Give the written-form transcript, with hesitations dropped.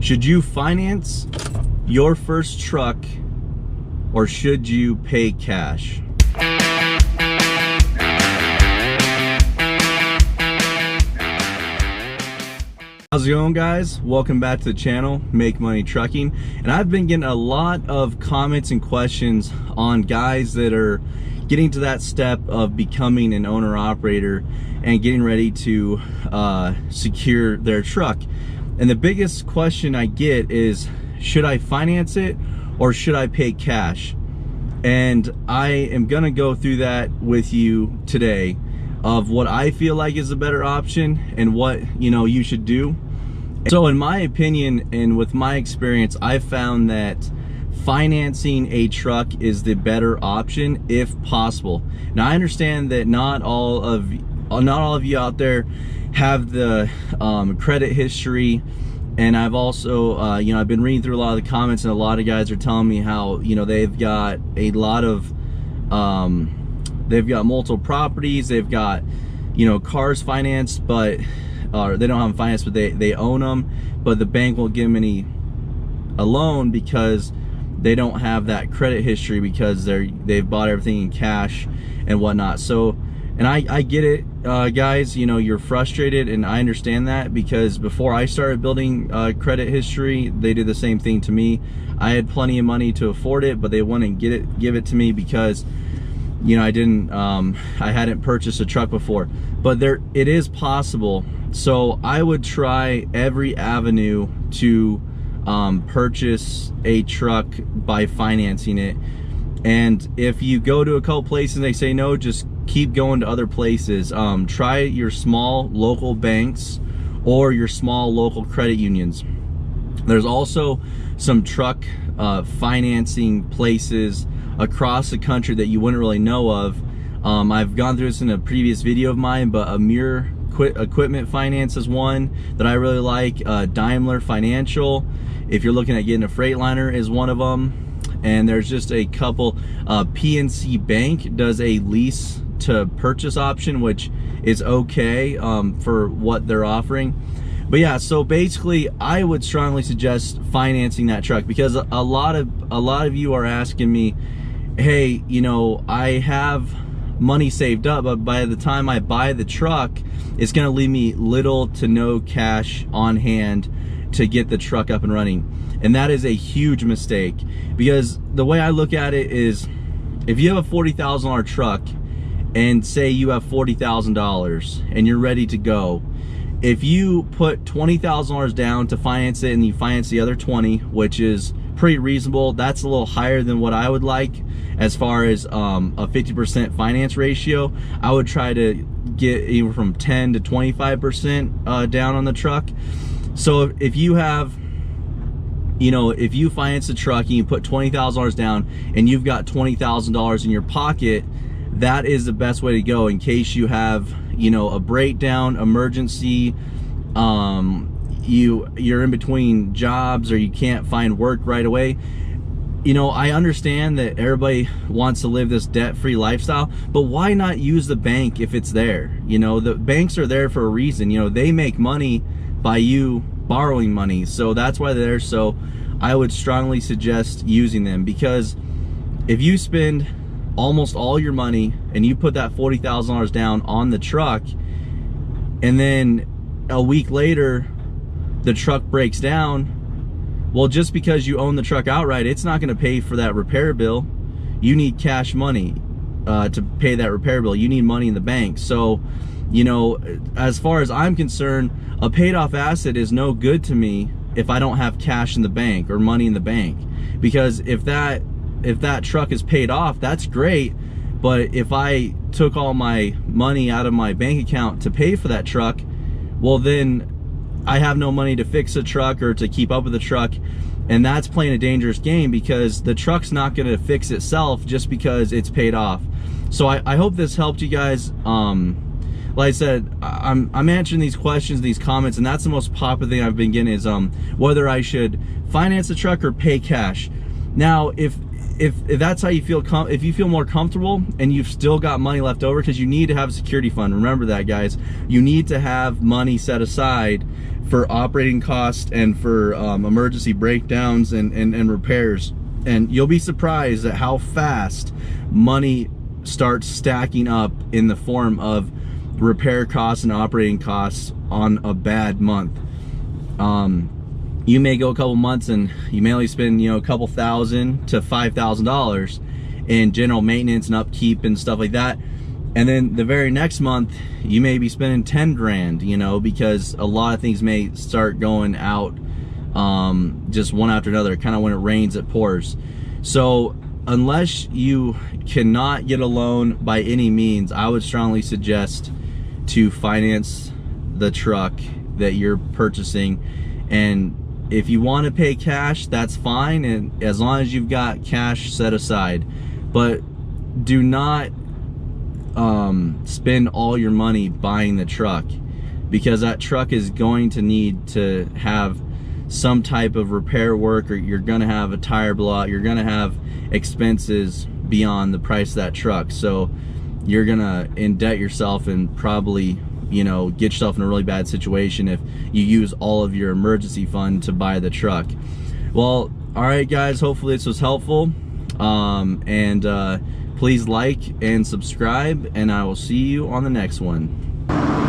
Should you finance your first truck or should you pay cash? How's it going, guys? Welcome back to the channel, Make Money Trucking. And I've been getting a lot of comments and questions on guys that are getting to that step of becoming an owner-operator and getting ready to secure their truck. And the biggest question I get is, should I finance it or should I pay cash? And I am gonna go through that with you today of what I feel like is a better option and what you should do. So in my opinion and with my experience, I've found that financing a truck is the better option if possible. Now I understand that not all of you out there have the credit history, and I've also I've been reading through a lot of the comments, and a lot of guys are telling me how they've got a lot of they've got multiple properties, they've got cars financed, but they don't have them financed, but they own them, but the bank won't give them a loan because they don't have that credit history because they've bought everything in cash and whatnot. So, and I get it, guys, you're frustrated, and I understand that, because before I started building credit history, they did the same thing to me. I had plenty of money to afford it, but they wouldn't give it to me because I hadn't purchased a truck before. But it is possible. So I would try every avenue to purchase a truck by financing it. And if you go to a couple places and they say no, just keep going to other places. Try your small local banks or your small local credit unions. There's also some truck financing places across the country that you wouldn't really know of. I've gone through this in a previous video of mine, but Amir Equipment Finance is one that I really like. Daimler Financial, if you're looking at getting a Freightliner, is one of them. And there's just a couple. PNC Bank does a lease to purchase option, which is okay for what they're offering. But yeah, so basically I would strongly suggest financing that truck, because a lot of you are asking me, hey, I have money saved up, but by the time I buy the truck, it's gonna leave me little to no cash on hand to get the truck up and running. And that is a huge mistake, because the way I look at it is, if you have a $40,000 truck and say you have $40,000 and you're ready to go, if you put $20,000 down to finance it and you finance the other 20, which is pretty reasonable, that's a little higher than what I would like as far as a 50% finance ratio. I would try to get even from 10 to 25% down on the truck. So if you have, if you finance a truck and you put $20,000 down and you've got $20,000 in your pocket, that is the best way to go in case you have, a breakdown, emergency, you're in between jobs or you can't find work right away. I understand that everybody wants to live this debt-free lifestyle, but why not use the bank if it's there? The banks are there for a reason. They make money by you borrowing money, so that's why they're there. So I would strongly suggest using them, because if you spend almost all your money and you put that $40,000 down on the truck, and then a week later the truck breaks down, well, just because you own the truck outright, it's not going to pay for that repair bill. You need cash money to pay that repair bill. You need money in the bank. So as far as I'm concerned, a paid off asset is no good to me if I don't have cash in the bank or money in the bank. Because if that truck is paid off, that's great, but if I took all my money out of my bank account to pay for that truck, well, then I have no money to fix the truck or to keep up with the truck, and that's playing a dangerous game, because the truck's not going to fix itself just because it's paid off. So I hope this helped you guys. Like I said, I'm answering these questions, these comments, and that's the most popular thing I've been getting is whether I should finance the truck or pay cash. Now, if if that's how you feel, if you feel more comfortable and you've still got money left over, because you need to have a security fund. Remember that, guys. You need to have money set aside for operating costs and for emergency breakdowns and repairs. And you'll be surprised at how fast money starts stacking up in the form of repair costs and operating costs on a bad month. You may go a couple months and you may only spend, you know, a couple $1,000 to $5,000 in general maintenance and upkeep and stuff like that. And then the very next month, you may be spending 10 grand, you know, because a lot of things may start going out just one after another. Kind of when it rains, it pours. So unless you cannot get a loan by any means, I would strongly suggest to finance the truck that you're purchasing. And if you want to pay cash, that's fine, and as long as you've got cash set aside. But do not spend all your money buying the truck, because that truck is going to need to have some type of repair work, or you're gonna have a tire blowout, you're gonna have expenses beyond the price of that truck. So you're gonna indebt yourself and probably, you know, get yourself in a really bad situation if you use all of your emergency fund to buy the truck. Well, all right, guys, hopefully this was helpful. Please like and subscribe, and I will see you on the next one.